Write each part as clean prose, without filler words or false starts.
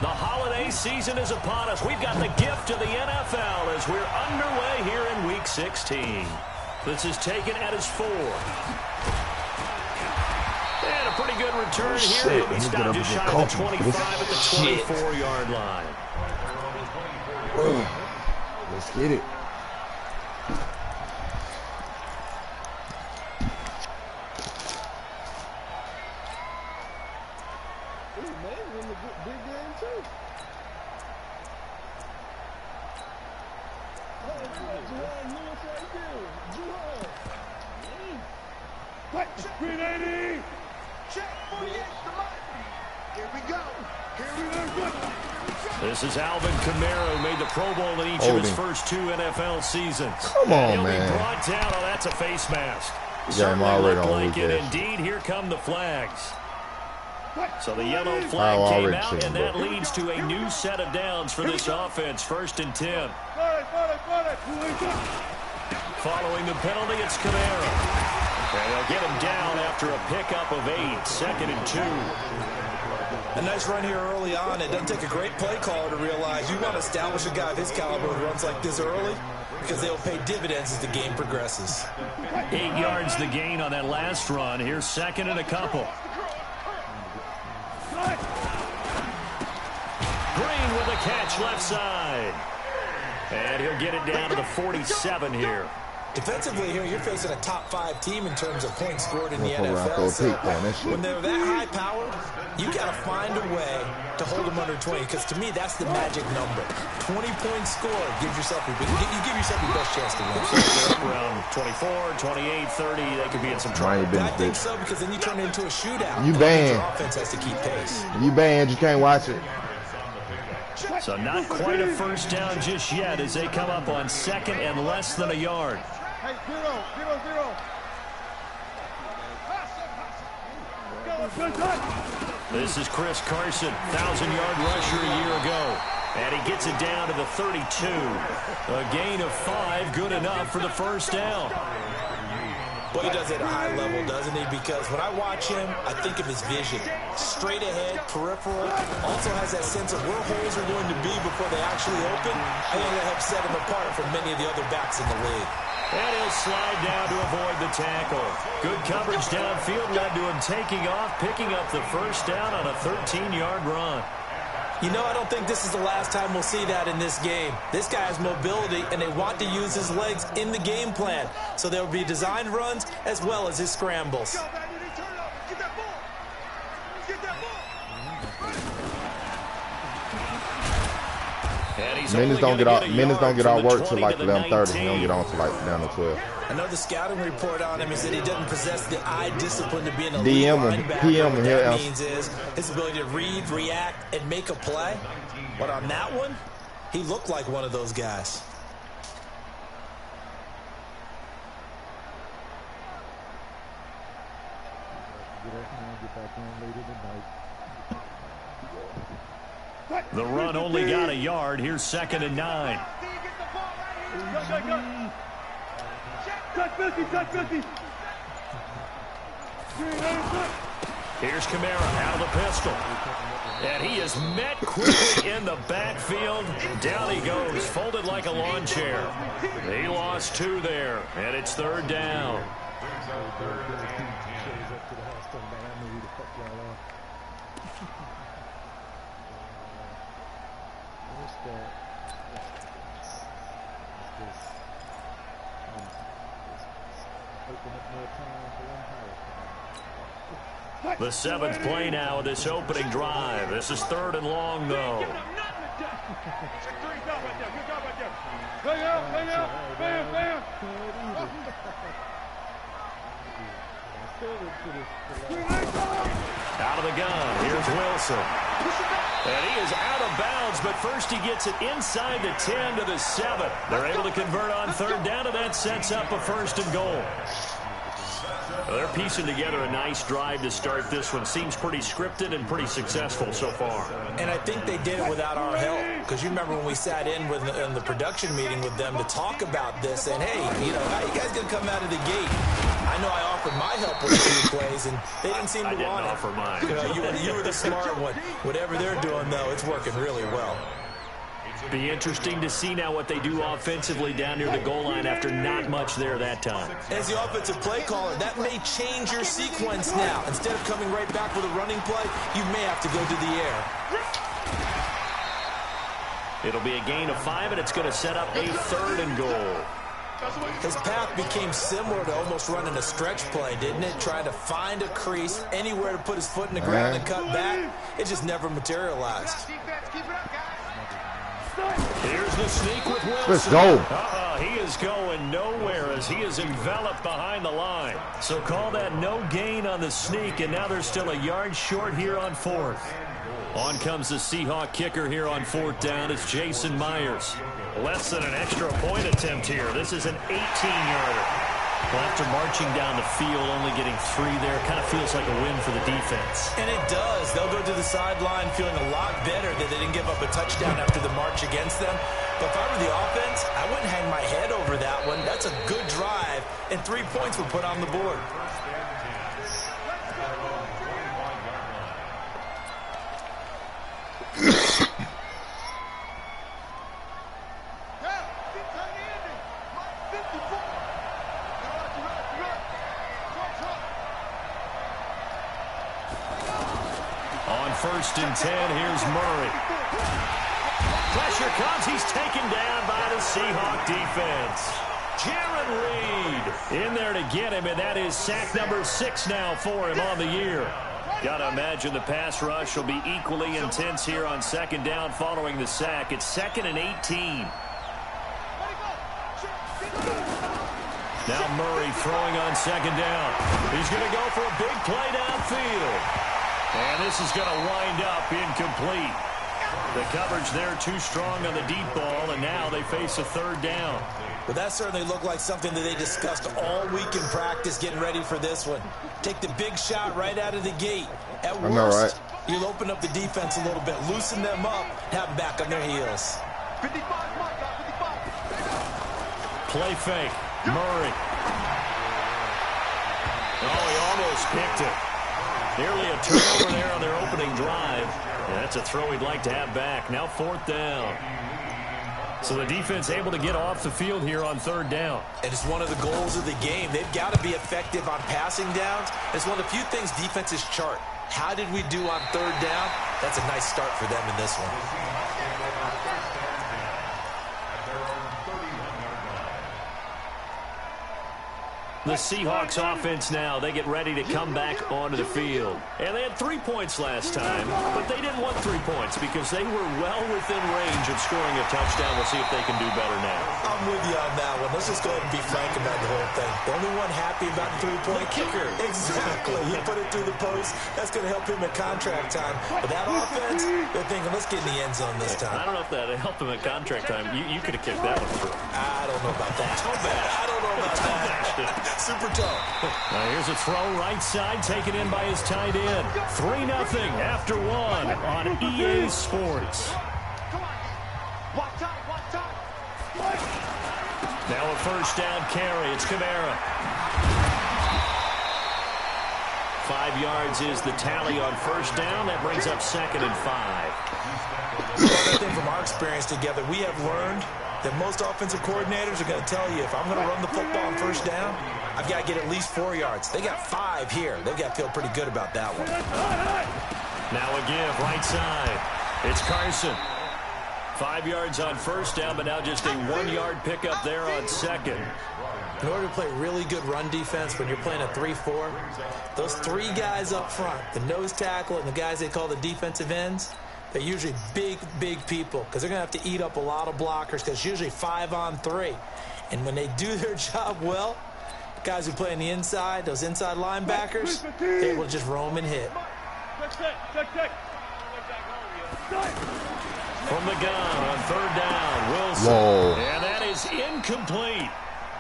The holiday season is upon us. We've got the gift of the NFL as we're underway here in Week 16. This is taken at his 4. And a pretty good return here. He stopped just shy of the 25 at the 24-yard line. Let's get it. This is Alvin Kamara, who made the Pro Bowl in each of his first 2 NFL seasons. Come on, man. He'll be brought down. Oh, that's a face mask. Yeah, I'm already on like it. Indeed, here come the flags. So the yellow flag came out, and that leads to a new set of downs for this offense. 1st and 10. Following the penalty, it's Kamara. And they'll get him down after a pickup of 8. 2nd and 2. A nice run here early on. It doesn't take a great play caller to realize you want to establish a guy of his caliber who runs like this early because they'll pay dividends as the game progresses. 8 yards the gain on that last run. Here's 2nd and a couple. Green with a catch left side. And he'll get it down to the 47 here. Defensively here, you're facing a top 5 team in terms of points scored in the NFL. So when they're that high-powered, you got to find a way to hold them under 20, because to me, that's the magic number. 20-point score gives yourself you give yourself your best chance to win. Around 24, 28, 30, they could be in some trouble. I think so, because then you turn it into a shootout. You banned. Your offense has to keep pace. You banned. You can't watch it. So not quite a first down just yet as they come up on 2nd and less than a yard. Hey, 0. This is Chris Carson, 1,000-yard rusher a year ago. And he gets it down to the 32. A gain of 5, good enough for the first down. Boy, he does it at a high level, doesn't he? Because when I watch him, I think of his vision. Straight ahead, peripheral. Also has that sense of where holes are going to be before they actually open. I think that helps set him apart from many of the other backs in the league. And he'll slide down to avoid the tackle. Good coverage downfield led to him taking off, picking up the first down on a 13-yard run. You know, I don't think this is the last time we'll see that in this game. This guy has mobility, and they want to use his legs in the game plan. So there will be designed runs as well as his scrambles. Minutes don't get out work till like 11:30. He don't get on till like down to 12. I know the scouting report on him is that he doesn't possess the eye discipline to be an elite DM linebacker. PM what here that means is his ability to read, react, and make a play. But on that one, he looked like one of those guys. The run only got a yard. Here's 2nd and 9. Here's Kamara out of the pistol. And he is met quickly in the backfield. Down he goes, folded like a lawn chair. He lost 2 there, and it's 3rd down. The 7th play now of this opening drive. This is 3rd and long, though. Out of the gun. Here's Wilson. And he is out of bounds, but first he gets it inside the 10 to the 7. They're able to convert on 3rd down, and that sets up a 1st and goal. Well, they're piecing together a nice drive to start this one. Seems pretty scripted and pretty successful so far. And I think they did it without our help. Because you remember when we sat in the production meeting with them to talk about this, and hey, how you guys going to come out of the gate? I know I offered my help with a few plays, and they didn't seem to want it. I didn't offer mine. You were the smart one. Whatever they're doing, though, it's working really well. Be interesting to see now what they do offensively down near the goal line after not much there that time. As the offensive play caller, that may change your sequence now. Instead of coming right back with a running play, you may have to go to the air. It'll be a gain of 5, and it's going to set up a 3rd and goal. His path became similar to almost running a stretch play, didn't it? Trying to find a crease, anywhere to put his foot in the ground and cut back. It just never materialized. Here's the sneak with Wilson. Let's go. He is going nowhere as he is enveloped behind the line. So call that no gain on the sneak, and now they're still a yard short here on 4th. On comes the Seahawk kicker here on 4th down. It's Jason Myers. Less than an extra point attempt here. This is an 18-yarder. Well, after marching down the field, only getting 3 there, kind of feels like a win for the defense. And it does. They'll go to the sideline feeling a lot better that they didn't give up a touchdown after the march against them. But if I were the offense, I wouldn't hang my head over that one. That's a good drive, and 3 points were put on the board. On 1st and 10, here's Murray. Pressure comes. He's taken down by the Seahawk defense. Jaron Reed in there to get him, and that is sack number 6 now for him on the year. Got to imagine the pass rush will be equally intense here on 2nd down following the sack. It's 2nd and 18. Now Murray throwing on 2nd down. He's going to go for a big play downfield. And this is going to wind up incomplete. The coverage there too strong on the deep ball, and now they face a 3rd down. Well, that certainly looked like something that they discussed all week in practice getting ready for this one. Take the big shot right out of the gate. At worst, you'll open up the defense a little bit, loosen them up, have them back on their heels. Play fake. Murray. Oh, he almost picked it. Nearly a turnover there on their opening drive. And that's a throw he'd like to have back. Now 4th down. So the defense able to get off the field here on 3rd down. And it's one of the goals of the game. They've got to be effective on passing downs. It's one of the few things defenses chart. How did we do on 3rd down? That's a nice start for them in this one. The Seahawks offense now, they get ready to come back onto the field. And they had 3 points last time, but they didn't want 3 points because they were well within range of scoring a touchdown. We'll see if they can do better now. I'm with you on that one. Let's just go ahead and be frank about the whole thing. The only one happy about the 3-point kicker. Exactly. He put it through the post. That's going to help him at contract time. But that offense, they're thinking, let's get in the end zone this time. I don't know if that helped him at contract time. You could have kicked that one through. I don't know about that. I don't know about that. Super tough. Now here's a throw right side, taken in by his tight end. 3-0 after 1 on EA Sports. Now a 1st down carry. It's Kamara. 5 yards is the tally on 1st down. That brings up 2nd and 5. Well, I think from our experience together, we have learned that most offensive coordinators are going to tell you, if I'm going to run the football on 1st down, I've got to get at least 4 yards. They got 5 here. They've got to feel pretty good about that one. Now a give, right side. It's Carson. 5 yards on 1st down, but now just a 1-yard pickup there on 2nd. In order to play really good run defense when you're playing a 3-4, those 3 guys up front, the nose tackle and the guys they call the defensive ends, they're usually big, big people because they're going to have to eat up a lot of blockers because it's usually 5-on-3. And when they do their job well, guys who play on the inside, those inside linebackers, they will just roam and hit. From the gun on 3rd down, Wilson. Whoa. And that is incomplete.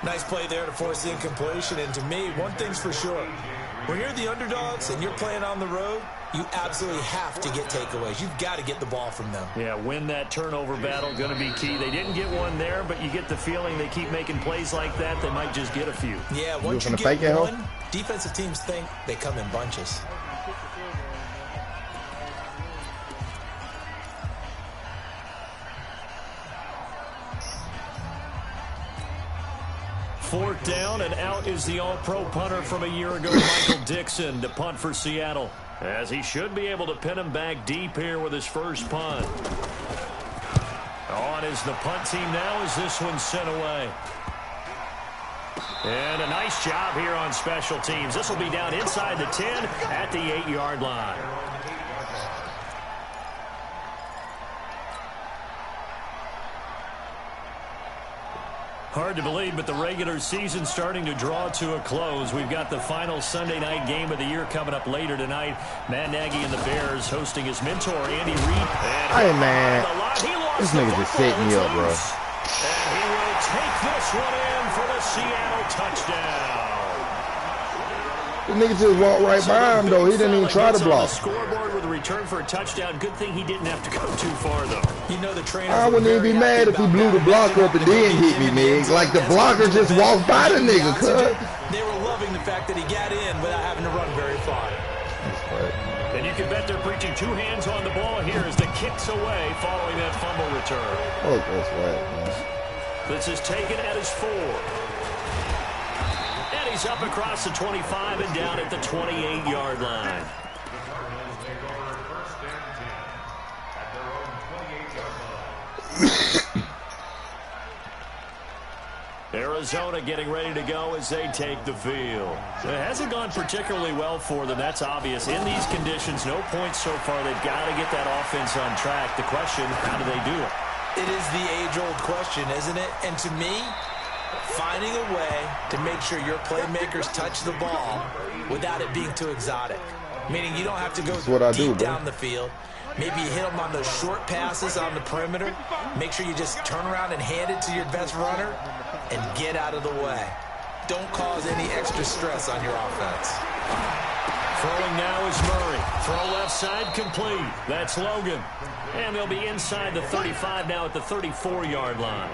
Nice play there to force the incompletion. And to me, one thing's for sure. When you're the underdogs and you're playing on the road, you absolutely have to get takeaways. You've got to get the ball from them. Yeah, win that turnover battle, going to be key. They didn't get one there, but you get the feeling they keep making plays like that, they might just get a few. Yeah, once you get one, defensive teams think they come in bunches. Fourth down, and out is the all-pro punter from a year ago, Michael Dixon, to punt for Seattle, as he should be able to pin him back deep here with his first punt. On is the punt team now as this one's sent away. And a nice job here on special teams. This will be down inside the 10 at the 8-yard line. Hard to believe, but the regular season starting to draw to a close. We've got the final Sunday night game of the year coming up later tonight. Matt Nagy and the Bears hosting his mentor, Andy Reid. Hey, man. This nigga just set me up, bro. And he will take this one in for the Seattle touchdown. This nigga just walked right by him, though. He didn't even try to block. Scoreboard with a return for a touchdown. Good thing he didn't have to go too far, though. You know the trainer. I wouldn't even be mad if he blew the blocker up and then hit me, man. Like the blocker just walked by the nigga, cuz. They were loving the fact that he got in without having to run very far. And you can bet they're preaching two hands on the ball here as the kick's away following that fumble return. Oh, that's right, man. This is taken at his 4. And he's up across the 25 and down at the 28-yard line. Arizona getting ready to go as they take the field. It hasn't gone particularly well for them. That's obvious. In these conditions, no points so far. They've got to get that offense on track. The question, how do they do it? It is the age-old question, isn't it? And to me, finding a way to make sure your playmakers touch the ball without it being too exotic. Meaning you don't have to go deep down the field. Maybe you hit them on those short passes on the perimeter. Make sure you just turn around and hand it to your best runner and get out of the way. Don't cause any extra stress on your offense. Throwing now is Murray. Throw left side complete. That's Logan. And they'll be inside the 35 now at the 34-yard line.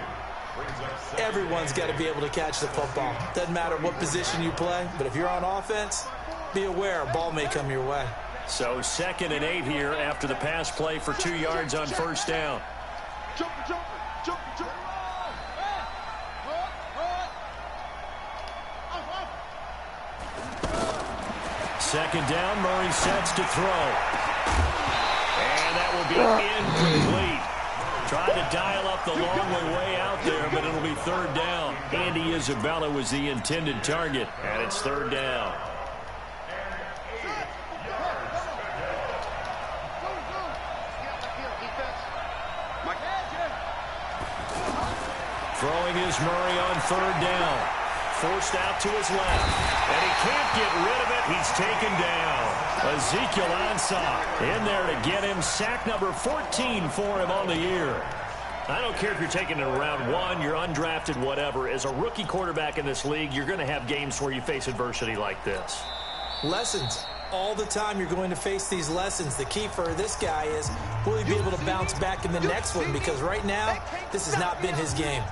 Everyone's got to be able to catch the football. Doesn't matter what position you play, but if you're on offense, be aware a ball may come your way. So 2nd and 8 here after the pass play for 2 yards on first down. Second down, Murray sets to throw. And that will be incomplete. Tried to dial up the long way out there, but it'll be 3rd down. Andy Isabella was the intended target, and it's 3rd down. Throwing is Murray on 3rd down. Forced out to his left. And he can't get rid of it. He's taken down. Ezekiel Ansah in there to get him. Sack number 14 for him on the year. I don't care if you're taking it in round 1, you're undrafted, whatever. As a rookie quarterback in this league, you're going to have games where you face adversity like this. Lessons. All the time you're going to face these lessons. The key for this guy is, will he be able to bounce back in the next one? Because right now, this has not been his game.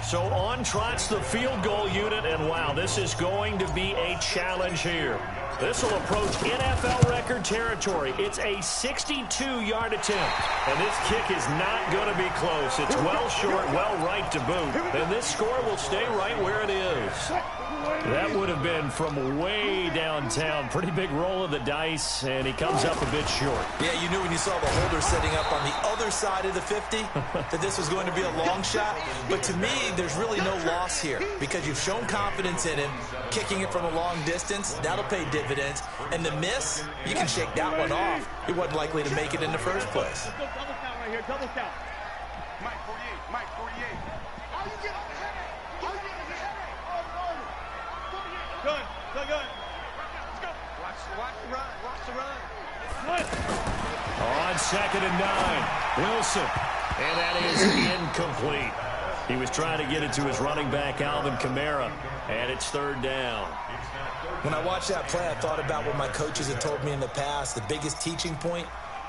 So on trots the field goal unit, and wow, this is going to be a challenge here. This will approach NFL record territory. It's a 62-yard attempt, and this kick is not going to be close. It's well short, well right to boot, and this score will stay right where it is. That would have been from way downtown. Pretty big roll of the dice, and he comes up a bit short. Yeah, you knew when you saw the holder setting up on the other side of the 50 that this was going to be a long shot. But to me, there's really no loss here because you've shown confidence in him. Kicking it from a long distance, that'll pay dividends. And the miss, you can shake that one off. He wasn't likely to make it in the first place. Double count right here, double count. Mike 48, Mike 48. How you get on the headache? How you get on the headache? Good. Let's go. Watch the run. Watch the run. On 2nd and 9, Wilson. And that is incomplete. He was trying to get it to his running back, Alvin Kamara, and it's third down. When I watched that play, I thought about what my coaches had told me in the past. The biggest teaching point,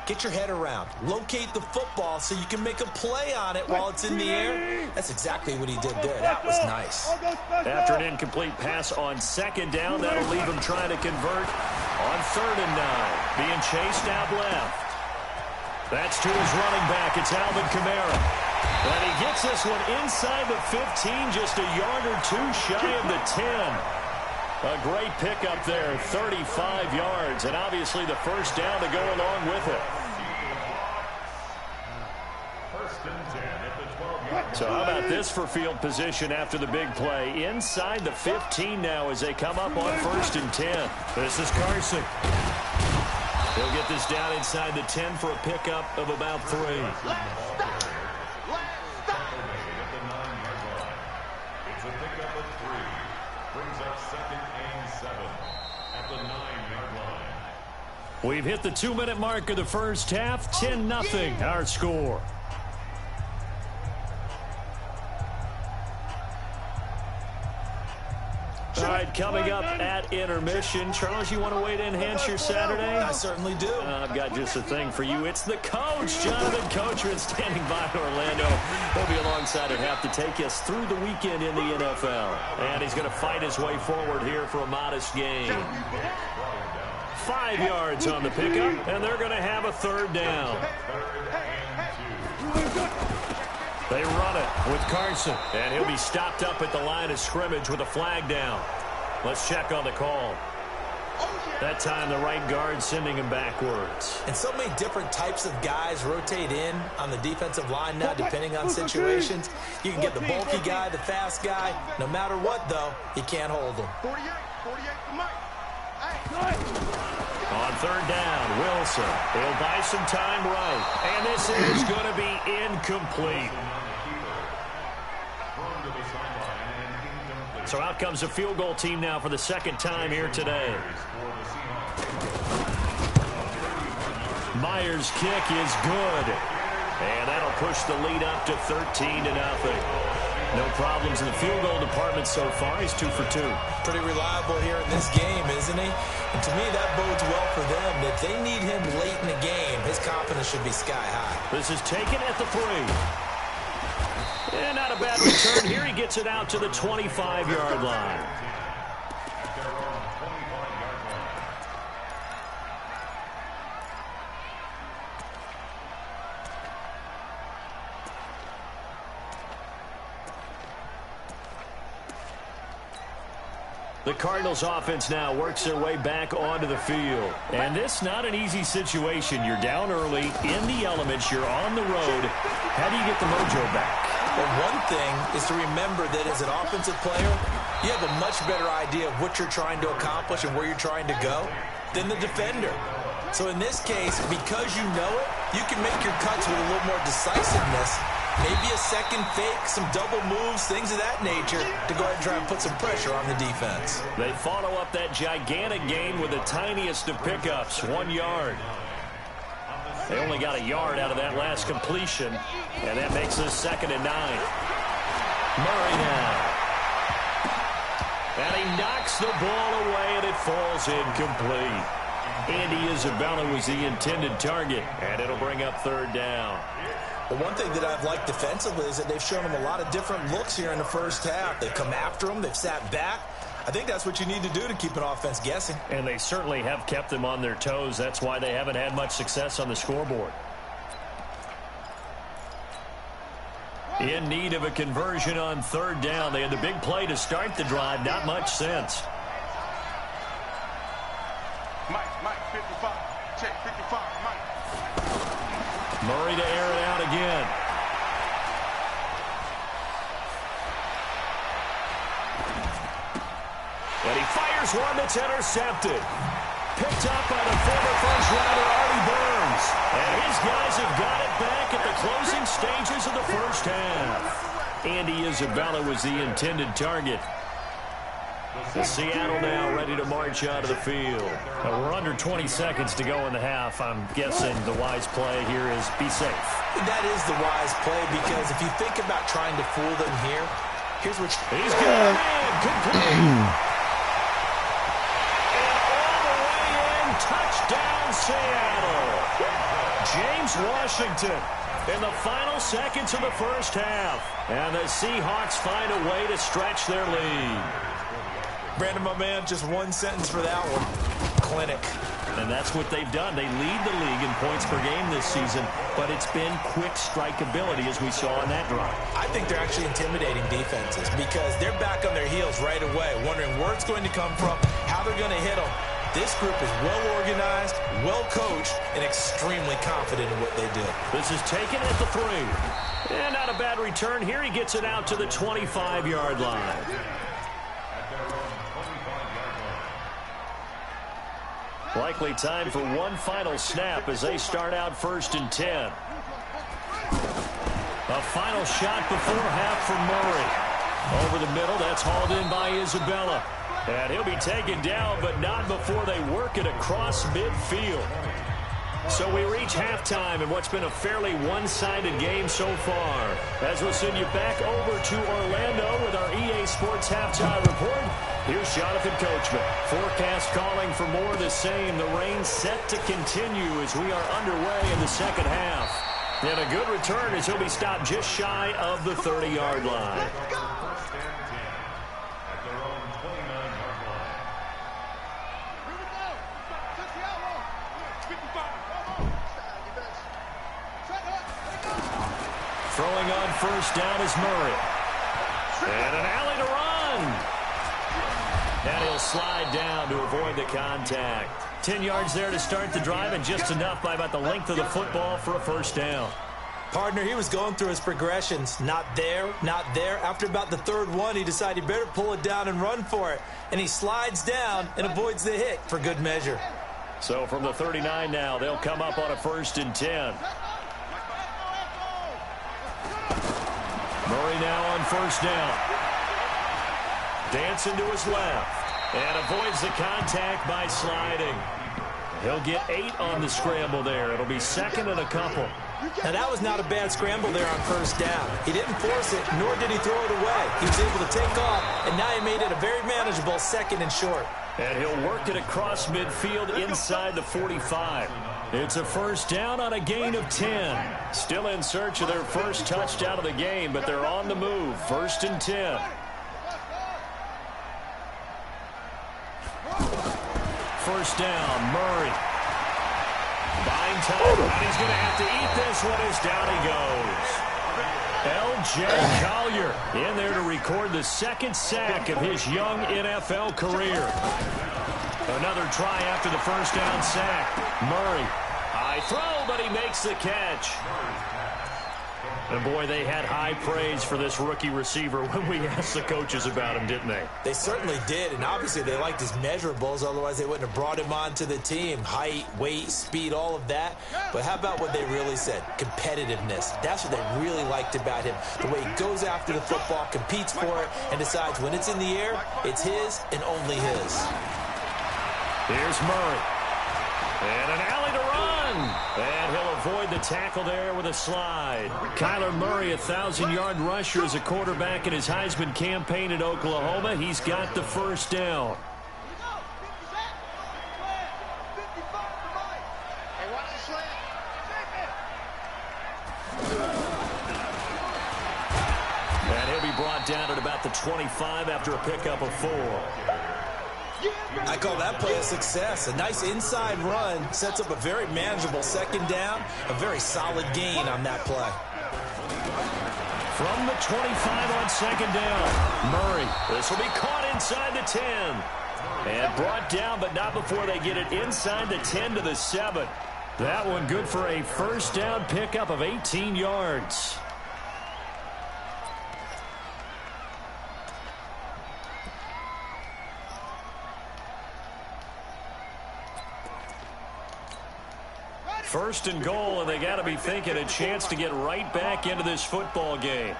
get your head around. Locate the football so you can make a play on it while it's in the air. That's exactly what he did there. That was nice. After an incomplete pass on second down, that'll leave him trying to convert on 3rd and 9. Being chased out left. That's to his running back. It's Alvin Kamara. And he gets this one inside the 15, just a yard or two shy of the 10. A great pickup there, 35 yards, and obviously the first down to go along with it. So how about this for field position after the big play? Inside the 15 now as they come up on 1st and 10. This is Carson. He'll get this down inside the 10 for a pickup of about 3. We've hit the 2-minute mark of the first half. 10-0 our score. All right, coming up at intermission. Charles, you want to wait to enhance your Saturday? I certainly do. I've got just a thing for you. It's the coach, Jonathan Coachman, standing by in Orlando. He'll be alongside at half to take us through the weekend in the NFL. And he's going to fight his way forward here for a modest gain. 5 yards on the pickup, and they're going to have a 3rd down. They run it with Carson, and he'll be stopped up at the line of scrimmage with a flag down. Let's check on the call. That time, the right guard sending him backwards. And so many different types of guys rotate in on the defensive line now, depending on situations. You can get the bulky guy, the fast guy. No matter what, though, you can't hold him. 48 for Mike. On 3rd down, Wilson. He'll buy some time right. And this is going to be incomplete. So out comes a field goal team now for the 2nd time here today. Myers' kick is good. And that'll push the lead up to 13-0. No problems in the field goal department so far. He's 2 for 2. Pretty reliable here in this game, isn't he? And to me, that bodes well for them. If they need him late in the game, his confidence should be sky high. This is taken at the 3. And not a bad return here. He gets it out to the 25-yard line. The Cardinals offense now works their way back onto the field. And this not an easy situation. You're down early, in the elements, you're on the road. How do you get the mojo back? Well, one thing is to remember that as an offensive player, you have a much better idea of what you're trying to accomplish and where you're trying to go than the defender. So in this case, because you know it, you can make your cuts with a little more decisiveness. Maybe a second fake, some double moves, things of that nature to go ahead and try and put some pressure on the defense. They follow up that gigantic gain with the tiniest of pickups, 1 yard. They only got a yard out of that last completion, and that makes us 2nd and 9. Murray now. And he knocks the ball away, and it falls incomplete. Andy Isabella was the intended target, and it'll bring up 3rd down. But one thing that I've liked defensively is that they've shown them a lot of different looks here in the first half. They've come after them. They've sat back. I think that's what you need to do to keep an offense guessing. And they certainly have kept them on their toes. That's why they haven't had much success on the scoreboard. In need of a conversion on 3rd down. They had the big play to start the drive. Not much sense. Mike, 55. Check 55, Mike. Murray to air it out again. And he fires one that's intercepted. Picked up by the former first-rounder Artie Burns. And his guys have got it back at the closing stages of the first half. Andy Isabella was the intended target. Seattle now ready to march out of the field. We're under 20 seconds to go in the half. I'm guessing the wise play here is be safe. That is the wise play, because if you think about trying to fool them here, here's what he's got it. Complete. And all the way in, touchdown Seattle. James Washington in the final seconds of the first half. And the Seahawks find a way to stretch their lead. Brandon, my man, just one sentence for that one. Clinic. And that's what they've done. They lead the league in points per game this season, but it's been quick strikeability as we saw in that drive. I think they're actually intimidating defenses because they're back on their heels right away, wondering where it's going to come from, how they're going to hit them. This group is well organized, well coached, and extremely confident in what they do. This is taken at the 3. And not a bad return here. He gets it out to the 25-yard line. Likely time for one final snap as they start out 1st and 10. A final shot before half from Murray. Over the middle, that's hauled in by Isabella. And he'll be taken down, but not before they work it across midfield. So we reach halftime in what's been a fairly one-sided game so far. As we'll send you back over to Orlando with our EA Sports Halftime Report, here's Jonathan Coachman. Forecast calling for more of the same. The rain set to continue as we are underway in the second half. And a good return as he'll be stopped just shy of the 30-yard line. Throwing on 1st down is Murray. And an alley to run. And he'll slide down to avoid the contact. 10 yards there to start the drive, and just enough by about the length of the football for a 1st down. Partner, he was going through his progressions. Not there, not there. After about the 3rd one, he decided he better pull it down and run for it. And he slides down and avoids the hit for good measure. So from the 39 now, they'll come up on a 1st and 10. Murray now on 1st down. Dancing to his left. And avoids the contact by sliding. He'll get 8 on the scramble there. It'll be 2nd and a couple. Now, that was not a bad scramble there on 1st down. He didn't force it, nor did he throw it away. He was able to take off, and now he made it a very manageable 2nd and short. And he'll work it across midfield inside the 45. It's a 1st down on a gain of 10. Still in search of their first touchdown of the game, but they're on the move. 1st and 10. First down, Murray. Buying time, and he's going to have to eat this one as down he goes. L.J. Collier in there to record the 2nd sack of his young NFL career. Another try after the 1st down sack. Murray, high throw, but he makes the catch. And boy, they had high praise for this rookie receiver when we asked the coaches about him, didn't they? They certainly did, and obviously they liked his measurables, otherwise they wouldn't have brought him onto the team. Height, weight, speed, all of that. But how about what they really said? Competitiveness. That's what they really liked about him. The way he goes after the football, competes for it, and decides when it's in the air, it's his and only his. Here's Murray. And an alley to run. And he'll avoid the tackle there with a slide. Kyler Murray, a 1,000-yard rusher as a quarterback in his Heisman campaign at Oklahoma. He's got the 1st down. And he'll be brought down at about the 25 after a pickup of 4. I call that play a success. A nice inside run sets up a very manageable 2nd down. A very solid gain on that play. From the 25 on 2nd down, Murray. This will be caught inside the 10. And brought down, but not before they get it inside the 10 to the 7. That one good for a 1st down pickup of 18 yards. First and goal, and they got to be thinking a chance to get right back into this football game.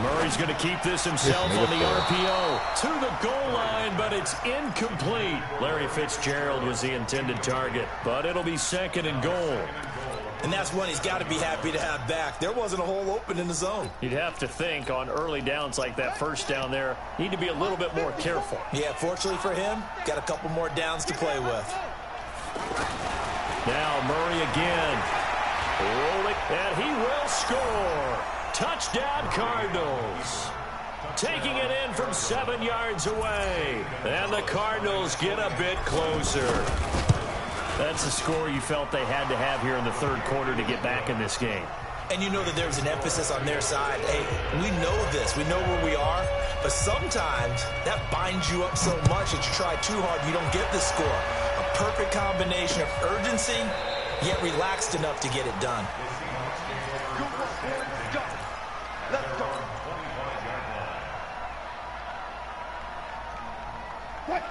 Murray's going to keep this himself on the RPO. To the goal line, but it's incomplete. Larry Fitzgerald was the intended target, but it'll be 2nd and goal. And that's one he's got to be happy to have back. There wasn't a hole open in the zone. You'd have to think on early downs like that first down there, need to be a little bit more careful. Yeah, fortunately for him, got a couple more downs to play with. Now Murray again. Rolling, and he will score. Touchdown Cardinals. Taking it in from 7 yards away. And the Cardinals get a bit closer. That's the score you felt they had to have here in the 3rd quarter to get back in this game. And you know that there's an emphasis on their side. Hey, we know this. We know where we are. But sometimes that binds you up so much that you try too hard, you don't get the score. A perfect combination of urgency, yet relaxed enough to get it done.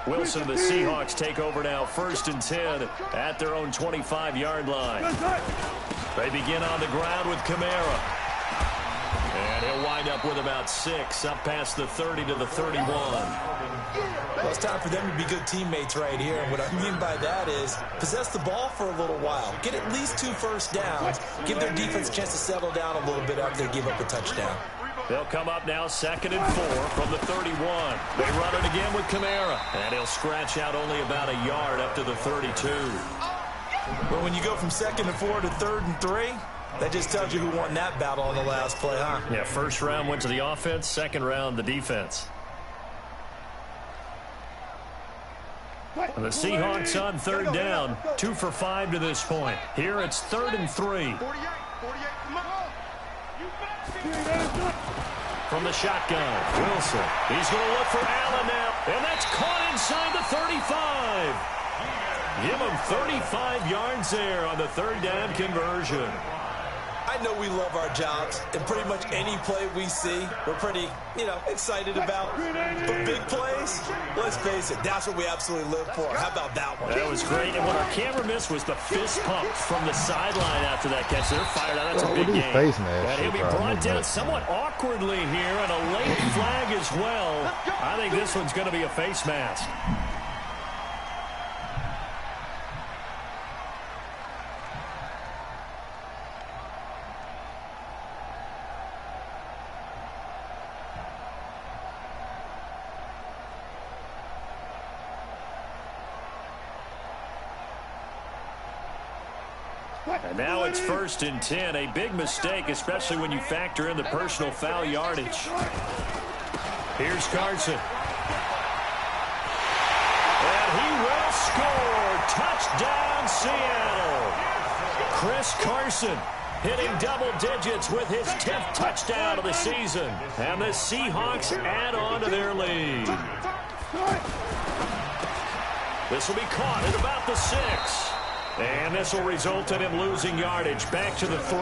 Wilson and the Seahawks take over now, 1st and 10 at their own 25-yard line. They begin on the ground with Kamara. And he'll wind up with about 6, up past the 30 to the 31. Well, it's time for them to be good teammates right here. And what I mean by that is possess the ball for a little while. Get at least 2 first downs. Give their defense a chance to settle down a little bit after they give up a touchdown. They'll come up now 2nd and 4 from the 31. They run it again with Kamara. And he'll scratch out only about a yard up to the 32. But when you go from 2nd and 4 to 3rd and 3, that just tells you who won that battle on the last play, huh? Yeah, 1st round went to the offense, 2nd round the defense. And the Seahawks on 3rd down, 2 for 5 to this point. Here it's 3rd and 3. From the shotgun, Wilson. He's going to look for Allen now. And that's caught inside the 35. Give him 35 yards there on the 3rd down conversion. I know we love our jobs, and pretty much any play we see, we're pretty, excited about. But big plays, let's face it, that's what we absolutely live for. How about that one? That was great, and what our camera missed was the fist pump from the sideline after that catch. They're fired out. That's a big game. And he'll be brought down somewhat awkwardly here, and a late flag as well. I think this one's going to be a face mask. And now it's 1st and 10. A big mistake, especially when you factor in the personal foul yardage. Here's Carson. And he will score. Touchdown, Seattle. Chris Carson hitting double digits with his 10th touchdown of the season. And the Seahawks add on to their lead. This will be caught at about the 6. And this will result in him losing yardage back to the 3.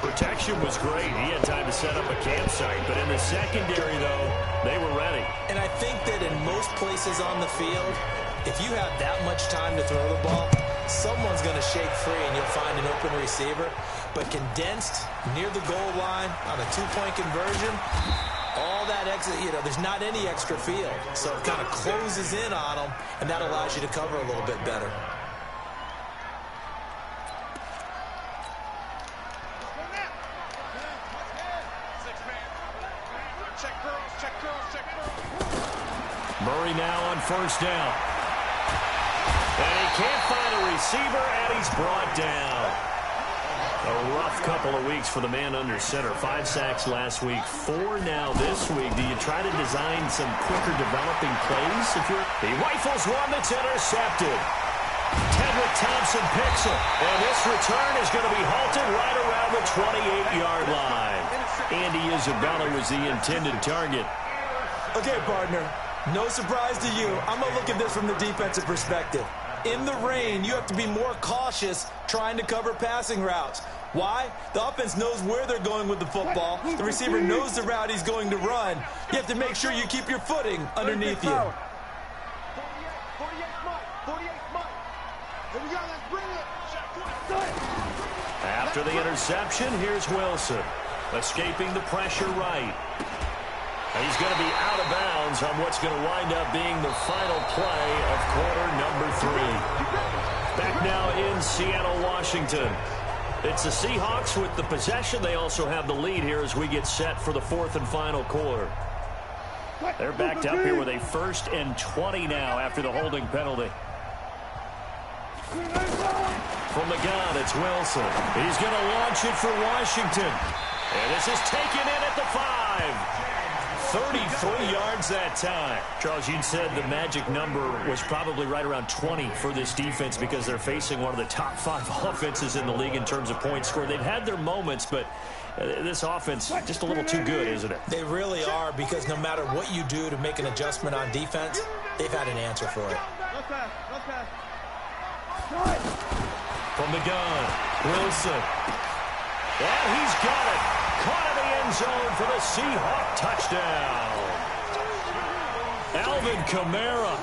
Protection was great. He had time to set up a campsite. But in the secondary, though, they were ready. And I think that in most places on the field, if you have that much time to throw the ball, someone's going to shake free and you'll find an open receiver. But condensed near the goal line on a 2-point conversion, all that extra, there's not any extra field. So it kind of closes in on them, and that allows you to cover a little bit better. Murray now on 1st down. And he can't find a receiver, and he's brought down. A rough couple of weeks for the man under center. 5 sacks last week, 4 now this week. Do you try to design some quicker developing plays? He rifles one that's intercepted. Tedrick Thompson picks it. And this return is going to be halted right around the 28-yard line. Andy Isabella was the intended target. Okay, partner. No surprise to you. I'm going to look at this from the defensive perspective. In the rain, you have to be more cautious trying to cover passing routes. Why? The offense knows where they're going with the football. The receiver knows the route he's going to run. You have to make sure you keep your footing underneath you. After the interception, here's Wilson. Escaping the pressure right. He's going to be out of bounds on what's going to wind up being the final play of quarter number 3. Back now in Seattle, Washington. It's the Seahawks with the possession. They also have the lead here as we get set for the 4th and final quarter. They're backed up here with a 1st and 20 now after the holding penalty. From the gun, it's Wilson. He's going to launch it for Washington. And this is taken in at the 5. 33 yards that time. Charles, you said the magic number was probably right around 20 for this defense because they're facing one of the top 5 offenses in the league in terms of points scored. They've had their moments, but this offense just a little too good, isn't it? They really are, because no matter what you do to make an adjustment on defense, they've had an answer for it. From the gun, Wilson. And he's got it. Caught in the end zone for the Seahawk touchdown. Alvin Kamara,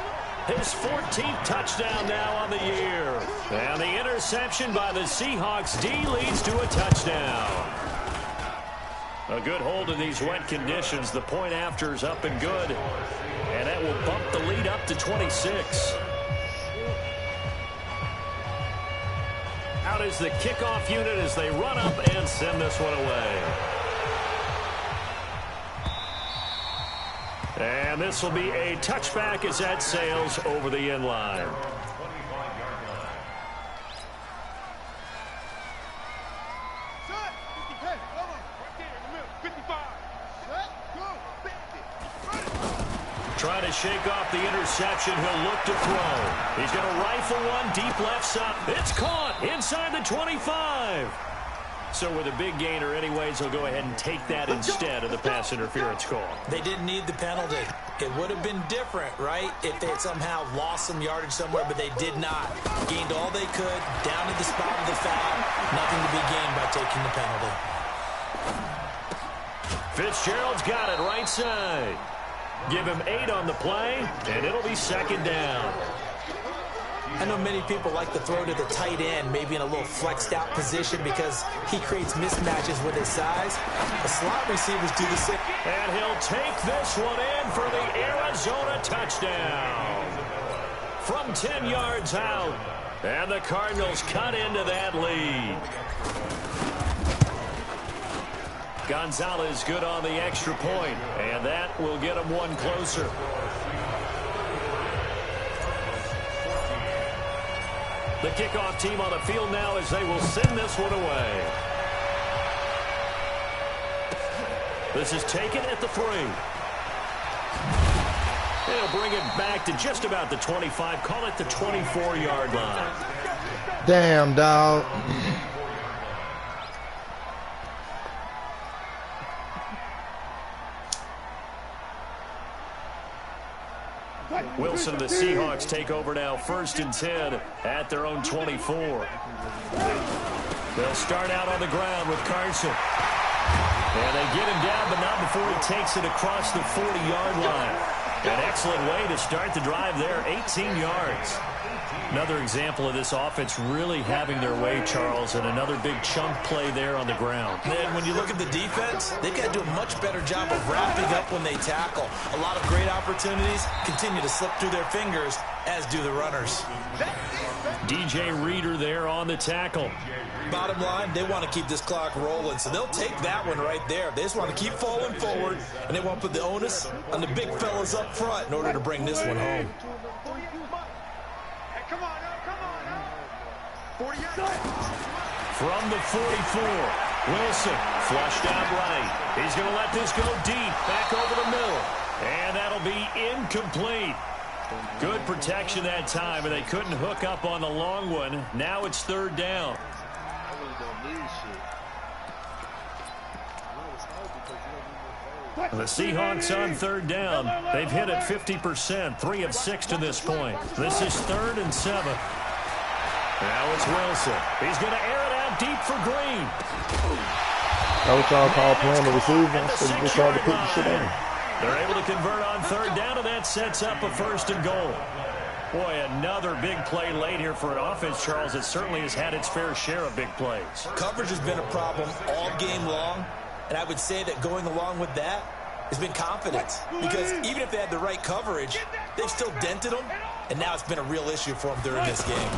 his 14th touchdown now on the year. And the interception by the Seahawks D leads to a touchdown. A good hold in these wet conditions. The point after is up and good. And that will bump the lead up to 26. Out is the kickoff unit as they run up and send this one away. And this will be a touchback as that sails over the end line. Trying to shake off the interception. He'll look to throw. He's going to rifle one deep left side. It's caught inside the 25. So with a big gainer anyways, he'll go ahead and take that instead of the pass interference call. They didn't need the penalty. It would have been different, right, if they had somehow lost some yardage somewhere, but they did not. Gained all they could, down to the spot of the foul. Nothing to be gained by taking the penalty. Fitzgerald's got it right side. Give him 8 on the play, and it'll be 2nd down. I know many people like to throw to the tight end, maybe in a little flexed out position because he creates mismatches with his size. The slot receivers do the same. And he'll take this one in for the Arizona touchdown. From 10 yards out, and the Cardinals cut into that lead. Gonzalez good on the extra point, and that will get him one closer. The kickoff team on the field now as they will send this one away. This is taken at the 3. They'll bring it back to just about the 25, call it the 24-yard line. Damn, dog. Wilson, the Seahawks take over now, 1st and 10 at their own 24. They'll start out on the ground with Carson. And they get him down, but not before he takes it across the 40-yard line. An excellent way to start the drive there, 18 yards. Another example of this offense really having their way, Charles, and another big chunk play there on the ground. Then when you look at the defense, they've got to do a much better job of wrapping up when they tackle. A lot of great opportunities continue to slip through their fingers, as do the runners. DJ Reader there on the tackle. Bottom line, they want to keep this clock rolling, so they'll take that one right there. They just want to keep falling forward, and they want to put the onus on the big fellas up front in order to bring this one home. From the 44, Wilson flushed out right. He's going to let this go deep, back over the middle. And that'll be incomplete. Good protection that time, and they couldn't hook up on the long one. Now it's 3rd down. The Seahawks on 3rd down. They've hit it 50%, 3 of 6 to this point. This is 3rd and 7. Now it's Wilson. He's going to air it out deep for Green. That's what y'all call playing the receiver. So you just try to put the shit in. They're able to convert on 3rd down, and that sets up a 1st and goal. Boy, another big play late here for an offense, Charles, that certainly has had its fair share of big plays. Coverage has been a problem all game long. And I would say that going along with that has been confidence. Because even if they had the right coverage, they've still dented them. And now it's been a real issue for them during this game.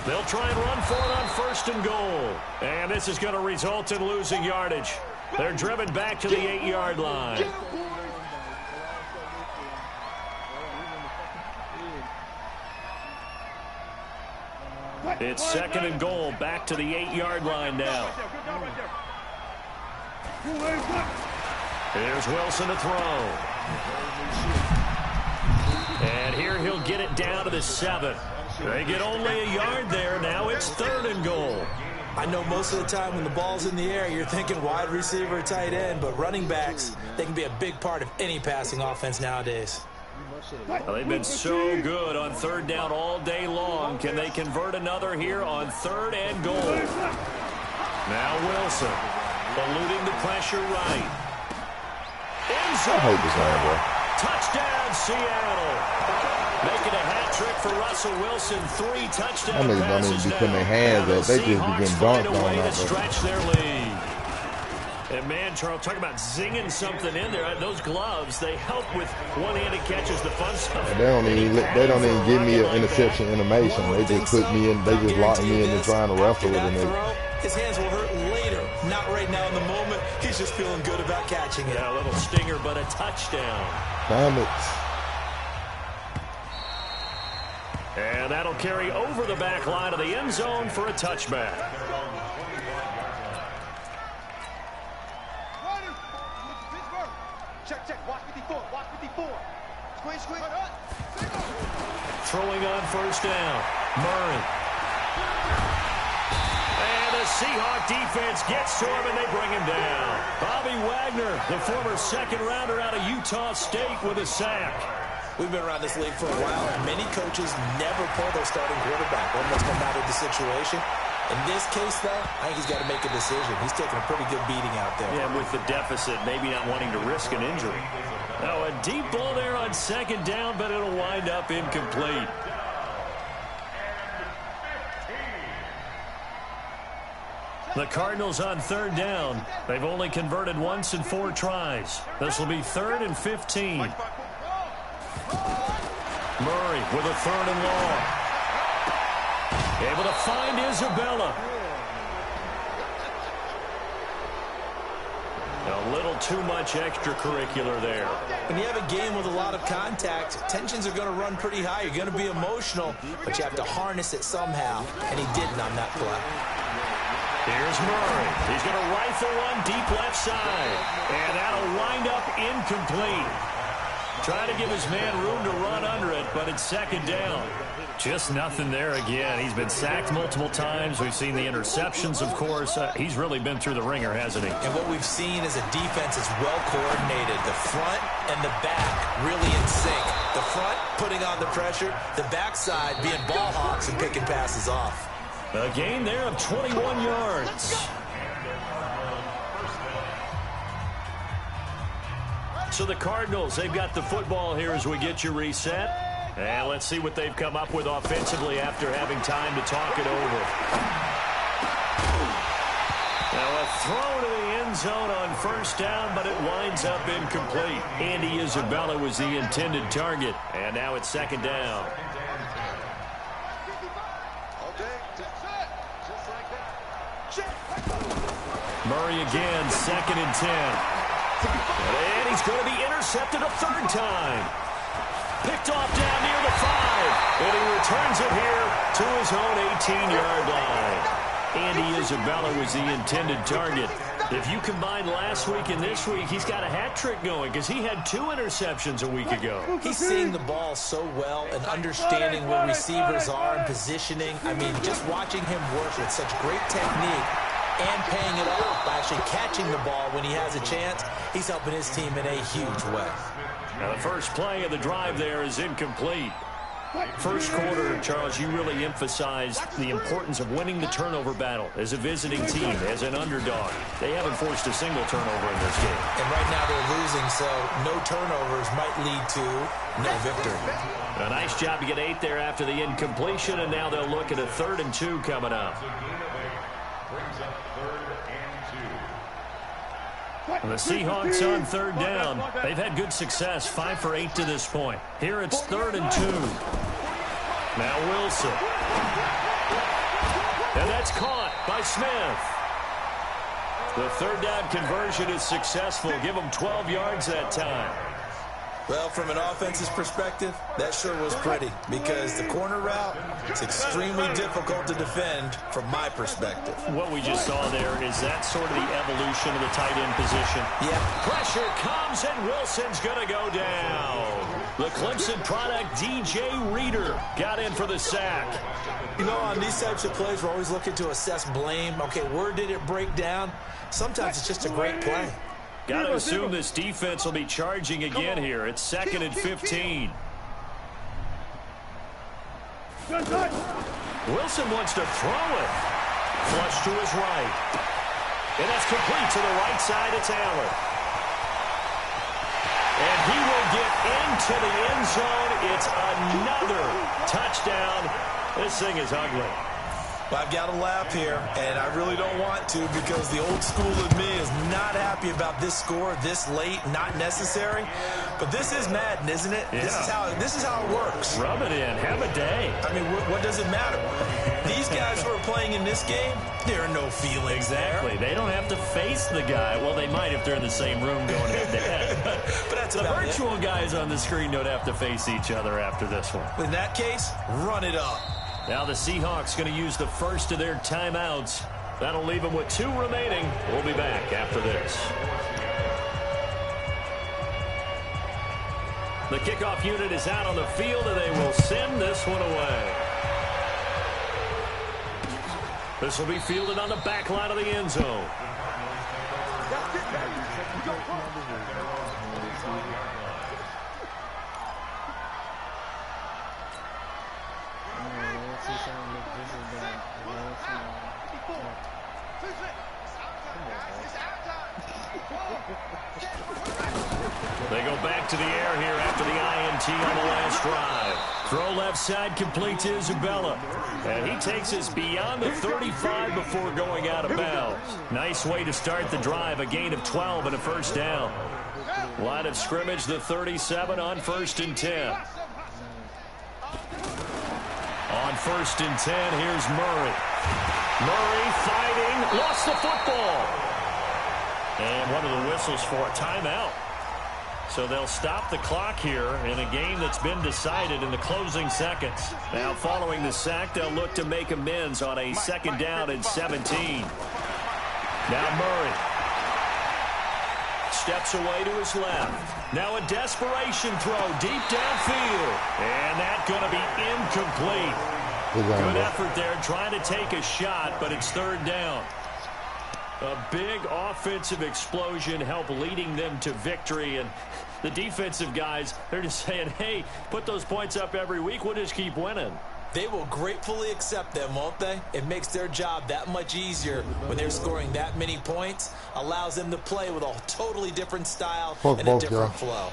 They'll try and run for it on 1st and goal. And this is going to result in losing yardage. They're driven back to the 8-yard line. It's 2nd and goal, back to the 8-yard line now. Here's Wilson to throw. And here he'll get it down to the 7. They get only a yard there. Now it's 3rd and goal. I know most of the time when the ball's in the air, you're thinking wide receiver, tight end, but running backs, they can be a big part of any passing offense nowadays. Well, they've been so good on 3rd down all day long. Can they convert another here on 3rd and goal? Now Wilson, eluding the pressure right. I hope this line, bro. Touchdown, Seattle. Making a hat trick for Russell Wilson. 3 touchdown Don't passes even be now. putting their hands up. They just be getting dunked on Way out to stretch their lead. And man, Charles, talk about zinging something in there. Those gloves, they help with one-handed catches, the fun stuff. They don't even give me an interception animation. They just put me in. They just lock me in and trying to wrestle with it. His hands will hurt later, not right now in the moment. He's just feeling good about catching it. Yeah, a little stinger, but a touchdown. Damn it. And that'll carry over the back line of the end zone for a touchback. Check. Watch 54. Watch 54. Squeeze. Throwing on 1st down. Murray. And the Seahawk defense gets to him, and they bring him down. Bobby Wagner, the former 2nd rounder out of Utah State, with a sack. We've been around this league for a while, and many coaches never pull their starting quarterback, almost no matter the situation. In this case, though, I think he's got to make a decision. He's taking a pretty good beating out there. Yeah, with the deficit, maybe not wanting to risk an injury. Now, a deep ball there on 2nd down, but it'll wind up incomplete. The Cardinals on 3rd down. They've only converted once in 4 tries. This will be 3rd and 15. Murray with a 3rd and long. Able to find Isabella. A little too much extracurricular there. When you have a game with a lot of contact, tensions are going to run pretty high. You're going to be emotional, but you have to harness it somehow, and he didn't on that play. Here's Murray. He's going to rifle one deep left side, and that'll wind up incomplete. Trying to give his man room to run under it, but it's 2nd down. Just nothing there again. He's been sacked multiple times. We've seen the interceptions, of course. He's really been through the ringer, hasn't he? And what we've seen is a defense that's well coordinated. The front and the back really in sync. The front putting on the pressure, the backside being ball hawks and picking passes off. A gain there of 21 yards. So the Cardinals, they've got the football here as we get you reset. And let's see what they've come up with offensively after having time to talk it over. Now a throw to the end zone on 1st down, but it winds up incomplete. Andy Isabella was the intended target. And now it's 2nd down. Murray again, 2nd and 10. And he's going to be intercepted a 3rd time. Picked off down near the 5. And he returns it here to his own 18-yard line. Andy Isabella was the intended target. If you combine last week and this week, he's got a hat trick going because he had 2 interceptions a week ago. He's seeing the ball so well and understanding where receivers are and positioning. I mean, just watching him work with such great technique and paying it off by actually catching the ball when he has a chance, he's helping his team in a huge way. Now the first play of the drive there is incomplete. First quarter, Charles, you really emphasized the importance of winning the turnover battle as a visiting team, as an underdog. They haven't forced a single turnover in this game. And right now they're losing, so no turnovers might lead to no victory. A nice job to get 8 there after the incompletion, and now they'll look at a 3rd and 2 coming up. Brings up 3rd and 2. The Seahawks on third down. They've had good success, 5 for 8 to this point. Here it's 3rd and 2. Now Wilson. And that's caught by Smith. The third down conversion is successful. Give them 12 yards that time. Well, from an offense's perspective, that sure was pretty because the corner route is extremely difficult to defend from my perspective. What we just saw there is that sort of the evolution of the tight end position. Yeah. Pressure comes, and Wilson's going to go down. The Clemson product, DJ Reader, got in for the sack. You know, on these types of plays, we're always looking to assess blame. Okay, where did it break down? Sometimes it's just a great play. Got to assume this defense will be charging again here. It's 2nd and 15. Wilson wants to throw it. Flush to his right. And that's complete to the right side. It's Allen. And he will get into the end zone. It's another touchdown. This thing is ugly. Well, I've got to laugh here, and I really don't want to because the old school of me is not happy about this score this late, not necessary. But this is Madden, isn't it? Yeah. This is how it works. Rub it in. Have a day. I mean, what does it matter? These guys who are playing in this game, there are no feelings Exactly. there. They don't have to face the guy. Well, they might if they're in the same room going head-to-head. But that's The about virtual guys on the screen don't have to face each other after this one. it. In that case, run it up. Now the Seahawks going to use the first of their timeouts. That'll leave them with 2 remaining. We'll be back after this. The kickoff unit is out on the field, and they will send this one away. This will be fielded on the back line of the end zone. They go back to the air here after the INT on the last drive. Throw left side complete to Isabella. And he takes us beyond the 35 before going out of bounds. Nice way to start the drive. A gain of 12 and a first down. Line of scrimmage, the 37 on 1st and 10. On 1st and 10, here's Murray. Murray fighting, lost the football. And one of the whistles for a timeout. So they'll stop the clock here in a game that's been decided in the closing seconds. Now following the sack, they'll look to make amends on a 2nd down and 17. Now Murray steps away to his left. Now a desperation throw deep downfield. And that's going to be incomplete. Good effort there trying to take a shot, but it's 3rd down. A big offensive explosion helped leading them to victory. And the defensive guys, they're just saying, hey, put those points up every week. We'll just keep winning. They will gratefully accept them, won't they? It makes their job that much easier when they're scoring that many points. Allows them to play with a totally different style and a different flow.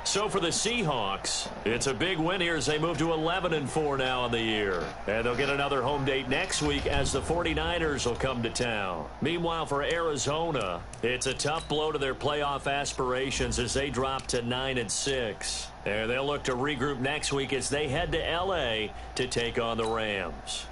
So for the Seahawks, it's a big win here as they move to 11-4 now in the year. And they'll get another home date next week as the 49ers will come to town. Meanwhile, for Arizona, it's a tough blow to their playoff aspirations as they drop to 9-6. And they'll look to regroup next week as they head to L.A. to take on the Rams.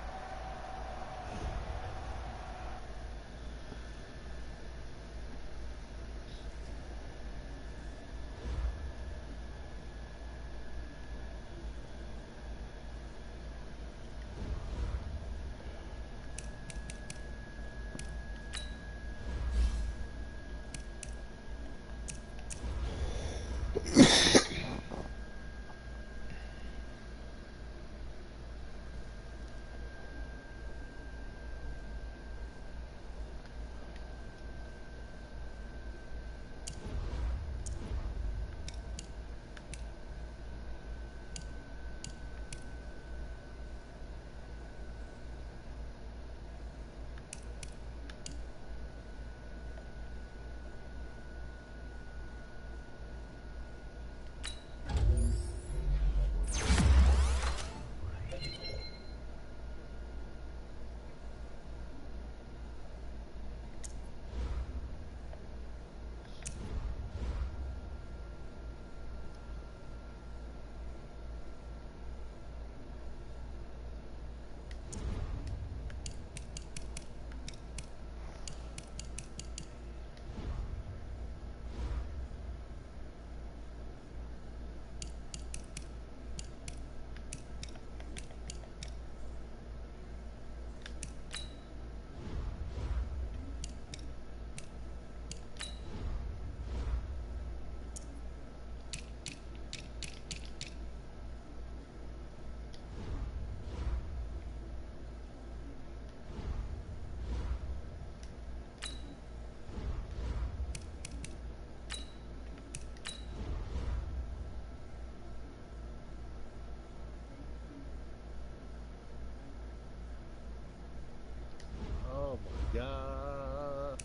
God.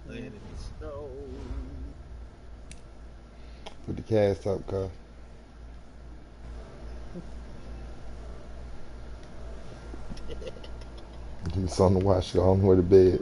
Laying in the snow. Put the cast up, cuz. He's on the watch, go on the way to bed.